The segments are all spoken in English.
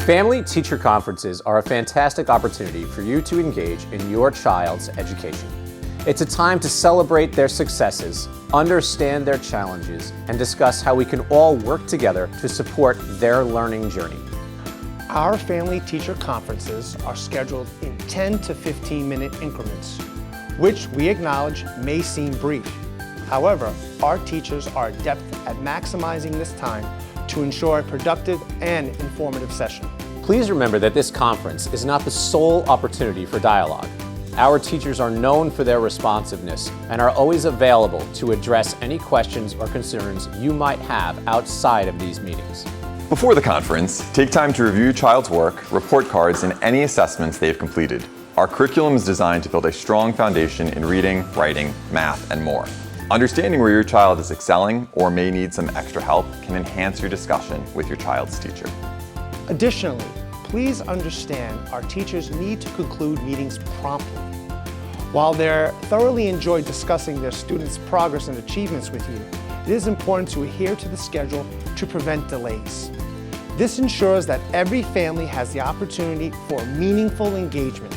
Family teacher conferences are a fantastic opportunity for you to engage in your child's education. It's a time to celebrate their successes, understand their challenges, and discuss how we can all work together to support their learning journey. Our family teacher conferences are scheduled in 10 to 15-minute increments, which we acknowledge may seem brief. However, our teachers are adept at maximizing this time to ensure a productive and informative session. Please remember that this conference is not the sole opportunity for dialogue. Our teachers are known for their responsiveness and are always available to address any questions or concerns you might have outside of these meetings. Before the conference, take time to review your child's work, report cards, and any assessments they've completed. Our curriculum is designed to build a strong foundation in reading, writing, math, and more. Understanding where your child is excelling or may need some extra help can enhance your discussion with your child's teacher. Additionally, please understand our teachers need to conclude meetings promptly. While they thoroughly enjoy discussing their students' progress and achievements with you, it is important to adhere to the schedule to prevent delays. This ensures that every family has the opportunity for meaningful engagement.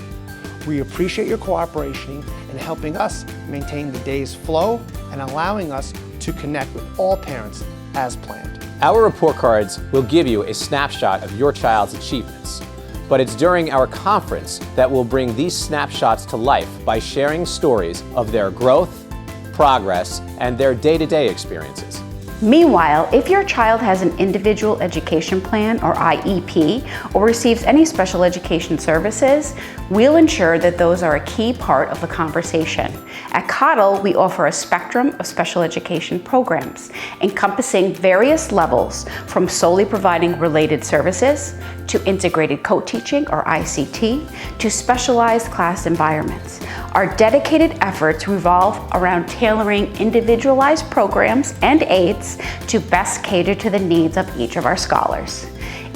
We appreciate your cooperation in helping us maintain the day's flow and allowing us to connect with all parents as planned. Our report cards will give you a snapshot of your child's achievements, but it's during our conference that we'll bring these snapshots to life by sharing stories of their growth, progress, and their day-to-day experiences. Meanwhile, if your child has an individual education plan or IEP or receives any special education services, we'll ensure that those are a key part of the conversation. At Coddle, we offer a spectrum of special education programs encompassing various levels from solely providing related services to integrated co-teaching or ICT to specialized class environments. Our dedicated efforts revolve around tailoring individualized programs and aids to best cater to the needs of each of our scholars.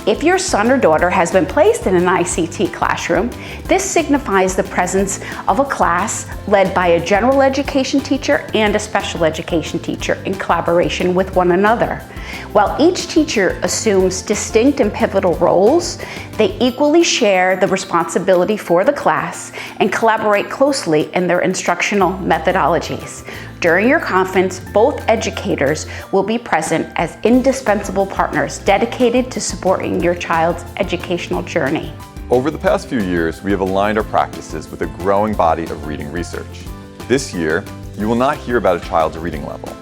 If your son or daughter has been placed in an ICT classroom, this signifies the presence of a class led by a general education teacher and a special education teacher in collaboration with one another. While each teacher assumes distinct and pivotal roles, they equally share the responsibility for the class and collaborate closely in their instructional methodologies. During your conference, both educators will be present as indispensable partners dedicated to supporting your child's educational journey. Over the past few years, we have aligned our practices with a growing body of reading research. This year, you will not hear about a child's reading level.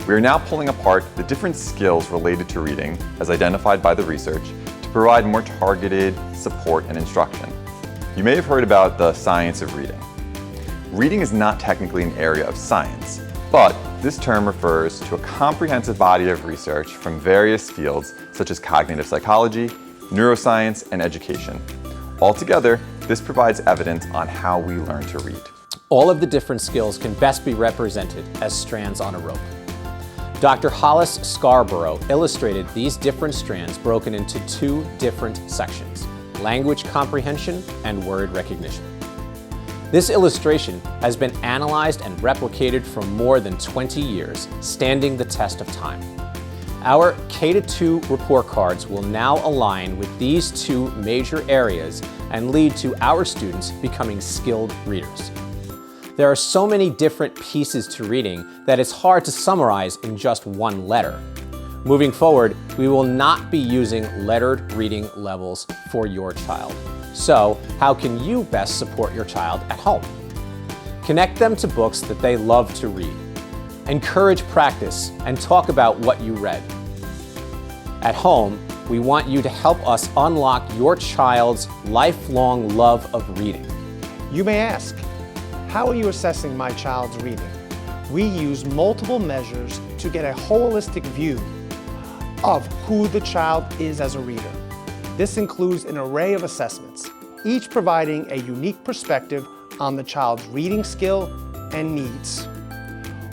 We are now pulling apart the different skills related to reading, as identified by the research, to provide more targeted support and instruction. You may have heard about the science of reading. Reading is not technically an area of science, but this term refers to a comprehensive body of research from various fields such as cognitive psychology, neuroscience, and education. Altogether, this provides evidence on how we learn to read. All of the different skills can best be represented as strands on a rope. Dr. Hollis Scarborough illustrated these different strands broken into two different sections: language comprehension and word recognition. This illustration has been analyzed and replicated for more than 20 years, standing the test of time. Our K-2 report cards will now align with these two major areas and lead to our students becoming skilled readers. There are so many different pieces to reading that it's hard to summarize in just one letter. Moving forward, we will not be using lettered reading levels for your child. So, how can you best support your child at home? Connect them to books that they love to read. Encourage practice and talk about what you read. At home, we want you to help us unlock your child's lifelong love of reading. You may ask, how are you assessing my child's reading? We use multiple measures to get a holistic view of who the child is as a reader. This includes an array of assessments, each providing a unique perspective on the child's reading skill and needs.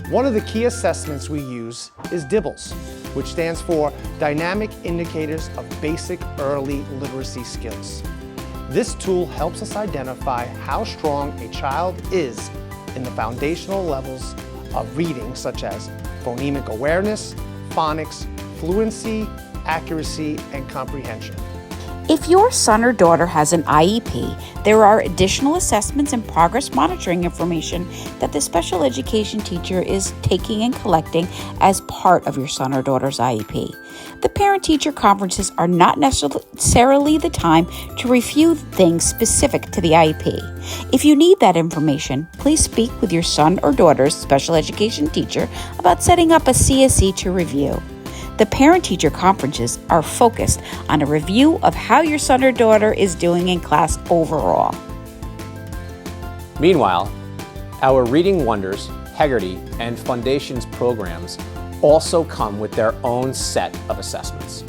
One of the key assessments we use is DIBELS, which stands for Dynamic Indicators of Basic Early Literacy Skills. This tool helps us identify how strong a child is in the foundational levels of reading, such as phonemic awareness, phonics, fluency, accuracy, and comprehension. If your son or daughter has an IEP, there are additional assessments and progress monitoring information that the special education teacher is taking and collecting as part of your son or daughter's IEP. The parent-teacher conferences are not necessarily the time to review things specific to the IEP. If you need that information, please speak with your son or daughter's special education teacher about setting up a CSE to review. The parent-teacher conferences are focused on a review of how your son or daughter is doing in class overall. Meanwhile, our Reading Wonders, IReady, and Foundations programs also come with their own set of assessments.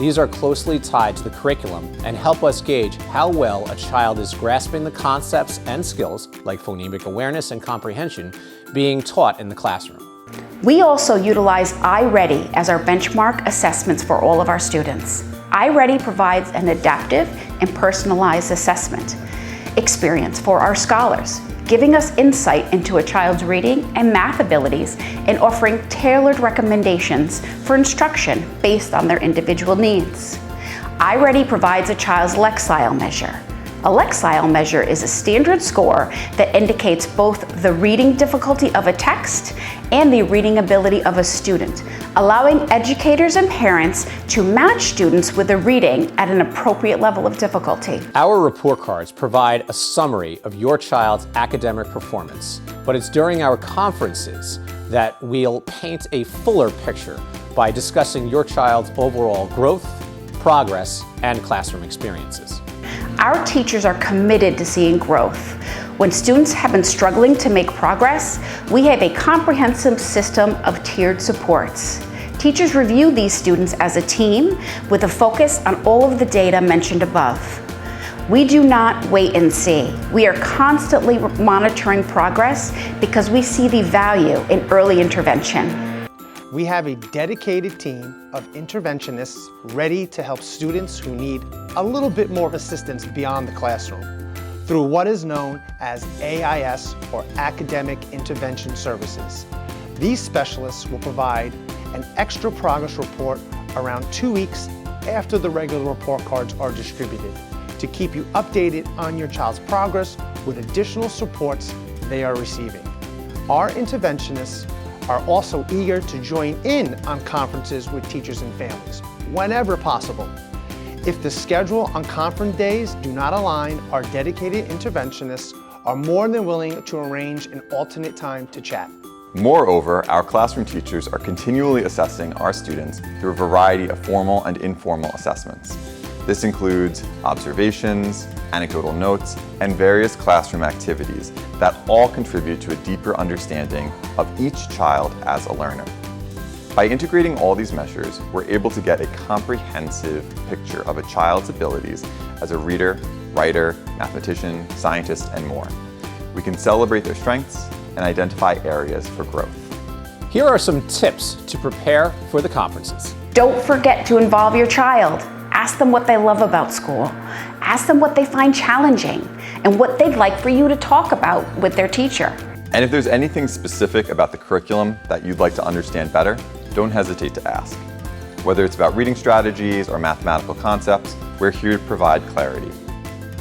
These are closely tied to the curriculum and help us gauge how well a child is grasping the concepts and skills, like phonemic awareness and comprehension, being taught in the classroom. We also utilize IReady as our benchmark assessments for all of our students. IReady provides an adaptive and personalized assessment experience for our scholars, giving us insight into a child's reading and math abilities and offering tailored recommendations for instruction based on their individual needs. IReady provides a child's Lexile measure. A Lexile measure is a standard score that indicates both the reading difficulty of a text and the reading ability of a student, allowing educators and parents to match students with the reading at an appropriate level of difficulty. Our report cards provide a summary of your child's academic performance, but it's during our conferences that we'll paint a fuller picture by discussing your child's overall growth, progress, and classroom experiences. Our teachers are committed to seeing growth. When students have been struggling to make progress, we have a comprehensive system of tiered supports. Teachers review these students as a team with a focus on all of the data mentioned above. We do not wait and see. We are constantly monitoring progress because we see the value in early intervention. We have a dedicated team of interventionists ready to help students who need a little bit more assistance beyond the classroom through what is known as AIS, or Academic Intervention Services. These specialists will provide an extra progress report around 2 weeks after the regular report cards are distributed to keep you updated on your child's progress with additional supports they are receiving. Our interventionists are also eager to join in on conferences with teachers and families, whenever possible. If the schedule on conference days do not align, our dedicated interventionists are more than willing to arrange an alternate time to chat. Moreover, our classroom teachers are continually assessing our students through a variety of formal and informal assessments. This includes observations, anecdotal notes, and various classroom activities that all contribute to a deeper understanding of each child as a learner. By integrating all these measures, we're able to get a comprehensive picture of a child's abilities as a reader, writer, mathematician, scientist, and more. We can celebrate their strengths and identify areas for growth. Here are some tips to prepare for the conferences. Don't forget to involve your child. Ask them what they love about school. Ask them what they find challenging and what they'd like for you to talk about with their teacher. And if there's anything specific about the curriculum that you'd like to understand better, don't hesitate to ask. Whether it's about reading strategies or mathematical concepts, we're here to provide clarity.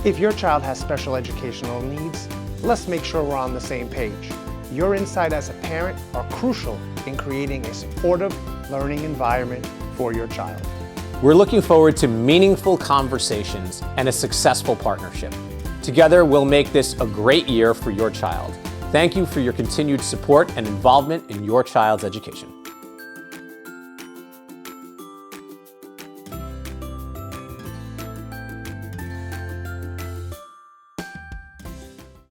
If your child has special educational needs, let's make sure we're on the same page. Your insight as a parent are crucial in creating a supportive learning environment for your child. We're looking forward to meaningful conversations and a successful partnership. Together, we'll make this a great year for your child. Thank you for your continued support and involvement in your child's education.